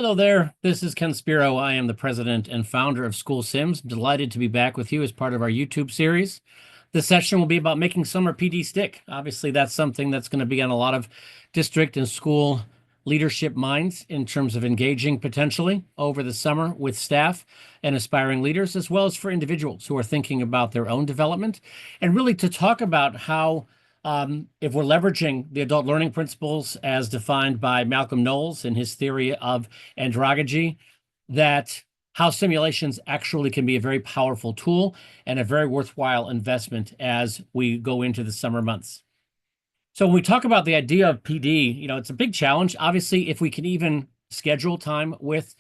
Hello there. This is Ken Spero. I am the president and founder of SchoolSims. Delighted to be back with you as part of our YouTube series. This session will be about making summer PD stick. Obviously, that's something that's going to be on a lot of district and school leadership minds in terms of engaging potentially over the summer with staff and aspiring leaders, as well as for individuals who are thinking about their own development, and really to talk about how if we're leveraging the adult learning principles as defined by Malcolm Knowles in his theory of andragogy, that how simulations actually can be a very powerful tool and a very worthwhile investment as we go into the summer months. So when we talk about the idea of PD, it's a big challenge. Obviously, if we can even schedule time with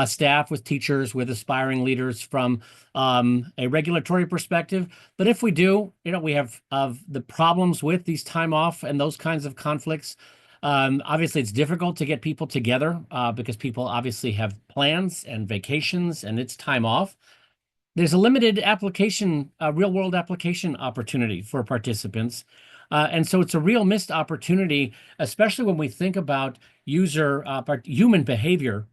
staff, with teachers, with aspiring leaders from a regulatory perspective. But if we do, we have the problems with these time off and those kinds of conflicts. Obviously, it's difficult to get people together because people obviously have plans and vacations and it's time off. There's a limited application, real world application opportunity for participants. And so it's a real missed opportunity, especially when we think about human behavior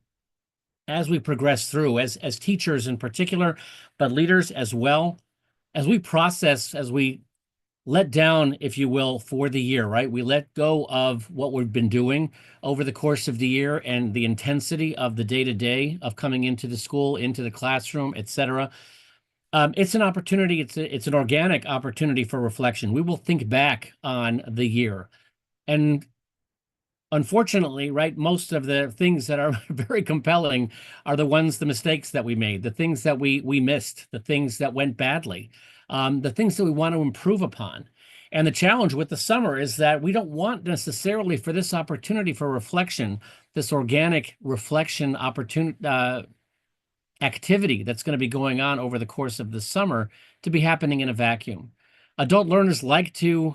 as we progress through, as teachers in particular, but leaders as well, as we process, as we let down, if you will, for the year, right? We let go of what we've been doing over the course of the year and the intensity of the day-to-day of coming into the school, into the classroom, et cetera. It's an opportunity. It's an organic opportunity for reflection. We will think back on the year. And unfortunately, right, most of the things that are very compelling are the mistakes that we made, the things that we missed, the things that went badly, the things that we want to improve upon. And the challenge with the summer is that we don't want necessarily for this opportunity for reflection, this organic reflection opportunity, activity that's going to be going on over the course of the summer to be happening in a vacuum. Adult learners like to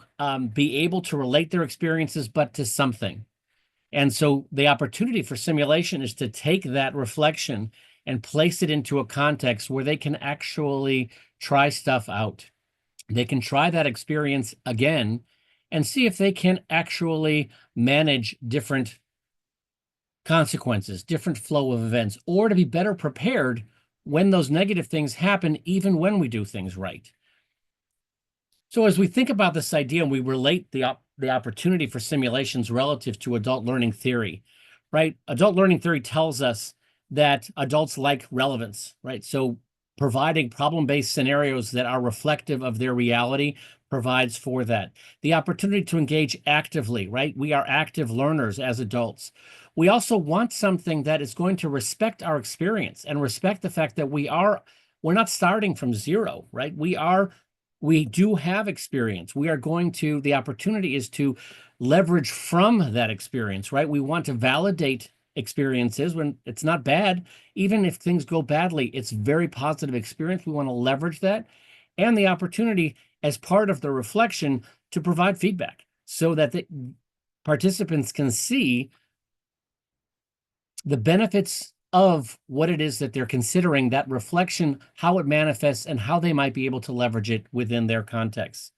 be able to relate their experiences, but to something. And so the opportunity for simulation is to take that reflection and place it into a context where they can actually try stuff out. They can try that experience again and see if they can actually manage different consequences, different flow of events, or to be better prepared when those negative things happen, even when we do things right. So as we think about this idea and we relate the opportunity for simulations relative to adult learning theory, right? Adult learning theory tells us that adults like relevance, right? So providing problem-based scenarios that are reflective of their reality provides for that. The opportunity to engage actively, right? We are active learners as adults. We also want something that is going to respect our experience and respect the fact that we're not starting from zero, right? We do have experience. The opportunity is to leverage from that experience, right? We want to validate experiences when it's not bad. Even if things go badly, it's very positive experience. We want to leverage that and the opportunity as part of the reflection to provide feedback so that the participants can see the benefits of what it is that they're considering, that reflection, how it manifests, and how they might be able to leverage it within their context.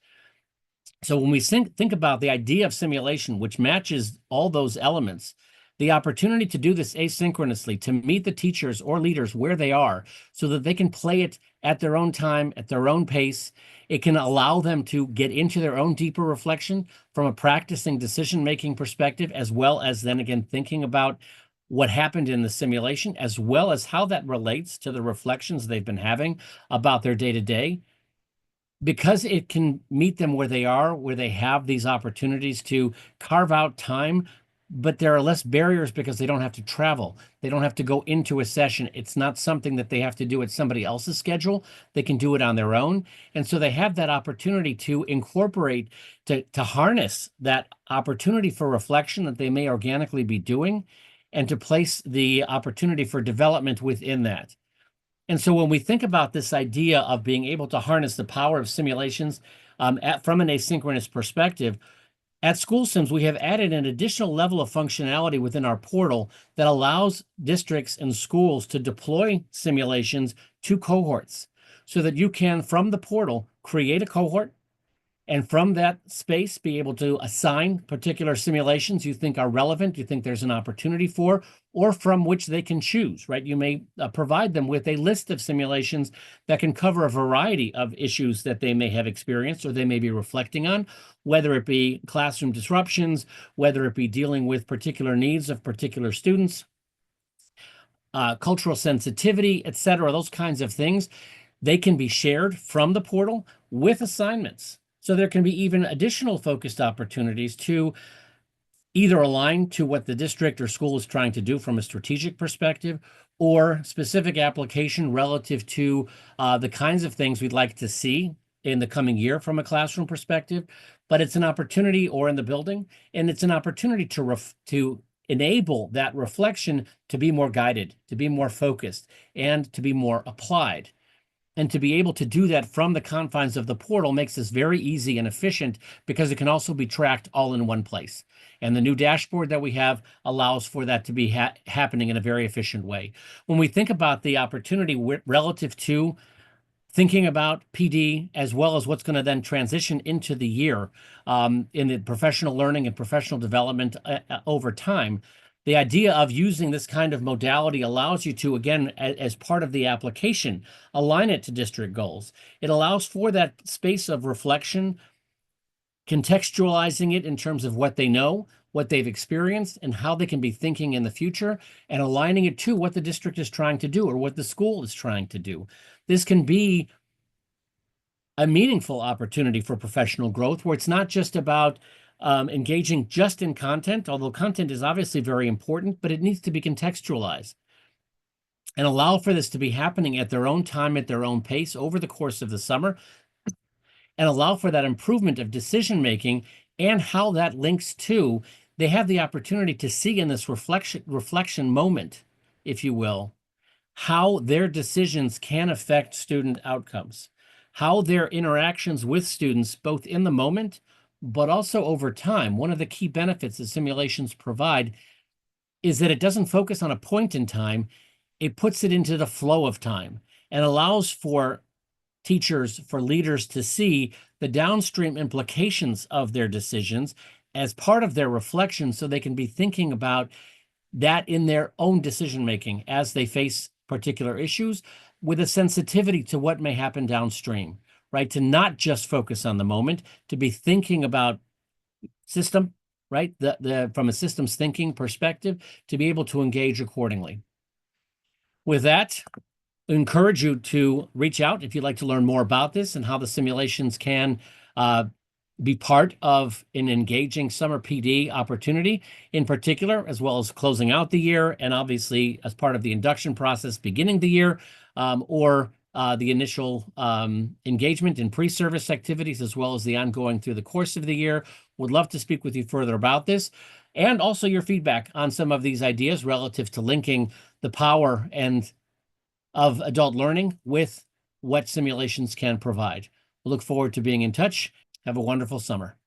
So when we think about the idea of simulation, which matches all those elements, the opportunity to do this asynchronously, to meet the teachers or leaders where they are so that they can play it at their own time, at their own pace. It can allow them to get into their own deeper reflection from a practicing decision-making perspective, as well as then again thinking about what happened in the simulation, as well as how that relates to the reflections they've been having about their day-to-day. Because it can meet them where they are, where they have these opportunities to carve out time, but there are less barriers because they don't have to travel. They don't have to go into a session. It's not something that they have to do at somebody else's schedule. They can do it on their own. And so they have that opportunity to incorporate, to harness that opportunity for reflection that they may organically be doing, and to place the opportunity for development within that. And so when we think about this idea of being able to harness the power of simulations from an asynchronous perspective, at SchoolSims, we have added an additional level of functionality within our portal that allows districts and schools to deploy simulations to cohorts so that you can, from the portal, create a cohort, And from that space, be able to assign particular simulations you think are relevant, you think there's an opportunity for, or from which they can choose, right? You may provide them with a list of simulations that can cover a variety of issues that they may have experienced or they may be reflecting on, whether it be classroom disruptions, whether it be dealing with particular needs of particular students, cultural sensitivity, et cetera, those kinds of things. They can be shared from the portal with assignments. So there can be even additional focused opportunities to either align to what the district or school is trying to do from a strategic perspective or specific application relative to the kinds of things we'd like to see in the coming year from a classroom perspective. But it's an opportunity, or in the building, and it's an opportunity to enable that reflection to be more guided, to be more focused, and to be more applied. And to be able to do that from the confines of the portal makes this very easy and efficient because it can also be tracked all in one place. And the new dashboard that we have allows for that to be happening in a very efficient way. When we think about the opportunity relative to thinking about PD as well as what's going to then transition into the year in the professional learning and professional development over time, the idea of using this kind of modality allows you to, again, as part of the application, align it to district goals. It allows for that space of reflection, contextualizing it in terms of what they know, what they've experienced, and how they can be thinking in the future, and aligning it to what the district is trying to do or what the school is trying to do. This can be a meaningful opportunity for professional growth where it's not just about engaging just in content, although content is obviously very important, but it needs to be contextualized and allow for this to be happening at their own time, at their own pace over the course of the summer, and allow for that improvement of decision making and how that links to they have the opportunity to see in this reflection moment, if you will, how their decisions can affect student outcomes, how their interactions with students, both in the moment, but also over time. One of the key benefits that simulations provide is that it doesn't focus on a point in time, it puts it into the flow of time and allows for teachers, for leaders to see the downstream implications of their decisions as part of their reflection so they can be thinking about that in their own decision making as they face particular issues with a sensitivity to what may happen downstream, right? To not just focus on the moment, to be thinking about system, right? From a systems thinking perspective, to be able to engage accordingly. With that, I encourage you to reach out if you'd like to learn more about this and how the simulations can be part of an engaging summer PD opportunity in particular, as well as closing out the year and obviously as part of the induction process beginning the year or the initial engagement in pre-service activities, as well as the ongoing through the course of the year. Would love to speak with you further about this and also your feedback on some of these ideas relative to linking the power and of adult learning with what simulations can provide. We look forward to being in touch. Have a wonderful summer.